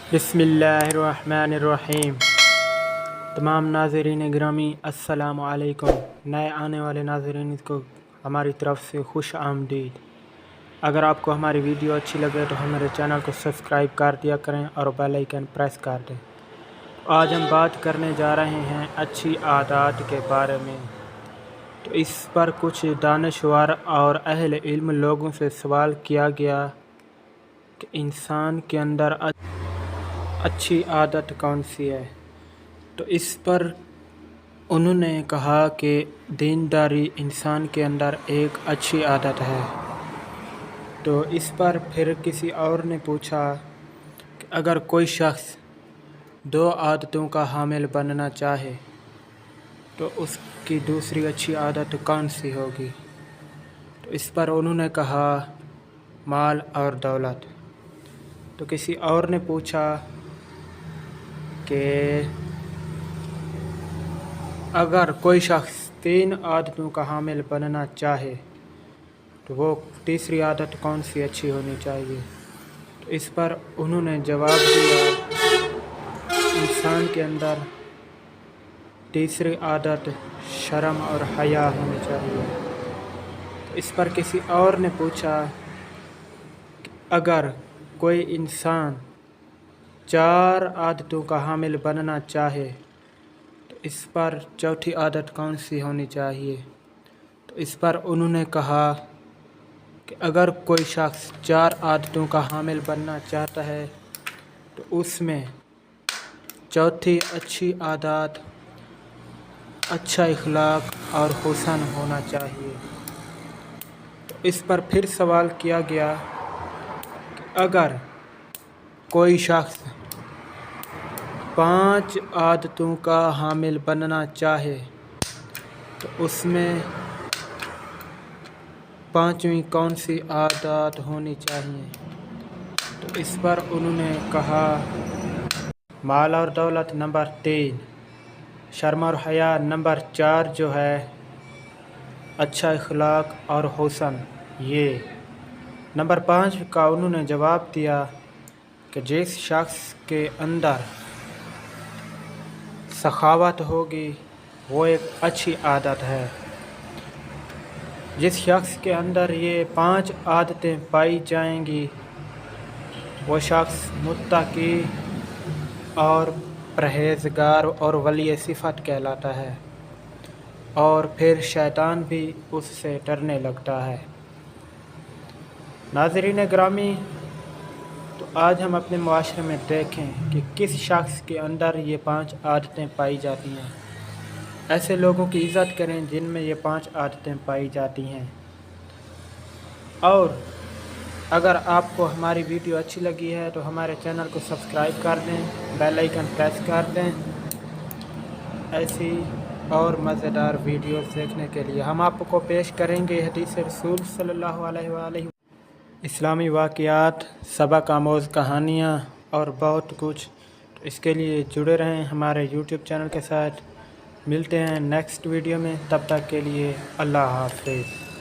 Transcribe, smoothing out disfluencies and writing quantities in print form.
بسم اللہ الرحمن الرحیم۔ تمام ناظرین گرامی السلام علیکم۔ نئے آنے والے ناظرین کو ہماری طرف سے خوش آمدید۔ اگر آپ کو ہماری ویڈیو اچھی لگے تو ہمارے چینل کو سبسکرائب کر دیا کریں اور بیل آئیکن پریس کر دیں۔ آج ہم بات کرنے جا رہے ہیں اچھی عادات کے بارے میں۔ تو اس پر کچھ دانشور اور اہل علم لوگوں سے سوال کیا گیا کہ انسان کے اندر اچھی عادت کون سی ہے؟ تو اس پر انہوں نے کہا کہ دینداری انسان کے اندر ایک اچھی عادت ہے۔ تو اس پر پھر کسی اور نے پوچھا کہ اگر کوئی شخص 2 عادتوں کا حامل بننا چاہے تو اس کی دوسری اچھی عادت کون سی ہوگی؟ تو اس پر انہوں نے کہا مال اور دولت۔ تو کسی اور نے پوچھا کہ اگر کوئی شخص 3 عادتوں کا حامل بننا چاہے تو وہ تیسری عادت کون سی اچھی ہونی چاہیے؟ تو اس پر انہوں نے جواب دیا انسان کے اندر تیسری عادت شرم اور حیا ہونی چاہیے۔ اس پر کسی اور نے پوچھا کہ اگر کوئی انسان 4 عادتوں کا حامل بننا چاہے تو اس پر چوتھی عادت کون سی ہونی چاہیے؟ تو اس پر انہوں نے کہا کہ اگر کوئی شخص 4 عادتوں کا حامل بننا چاہتا ہے تو اس میں چوتھی اچھی عادت اچھا اخلاق اور حسن ہونا چاہیے۔ تو اس پر پھر سوال کیا گیا کہ اگر کوئی شخص 5 عادتوں کا حامل بننا چاہے تو اس میں 5ویں کون سی عادت ہونی چاہیے؟ تو اس پر انہوں نے کہا مال اور دولت نمبر 3، شرم اور حیا نمبر 4 جو ہے، اچھا اخلاق اور حسن یہ نمبر 5 کا انہوں نے جواب دیا کہ جس شخص کے اندر سخاوت ہوگی وہ ایک اچھی عادت ہے۔ جس شخص کے اندر یہ 5 عادتیں پائی جائیں گی وہ شخص متقی اور پرہیزگار اور ولی صفت کہلاتا ہے، اور پھر شیطان بھی اس سے ڈرنے لگتا ہے۔ ناظرین گرامی، تو آج ہم اپنے معاشرے میں دیکھیں کہ کس شخص کے اندر یہ 5 عادتیں پائی جاتی ہیں۔ ایسے لوگوں کی عزت کریں جن میں یہ 5 عادتیں پائی جاتی ہیں۔ اور اگر آپ کو ہماری ویڈیو اچھی لگی ہے تو ہمارے چینل کو سبسکرائب کر دیں، بیل آئیکن پریس کر دیں۔ ایسی اور مزیدار ویڈیوز دیکھنے کے لیے ہم آپ کو پیش کریں گے حدیث رسول صلی اللہ علیہ وآلہ، اسلامی واقعات، سبق آموز کہانیاں اور بہت کچھ۔ تو اس کے لیے جڑے رہیں ہمارے یوٹیوب چینل کے ساتھ۔ ملتے ہیں نیکسٹ ویڈیو میں، تب تک کے لیے اللہ حافظ۔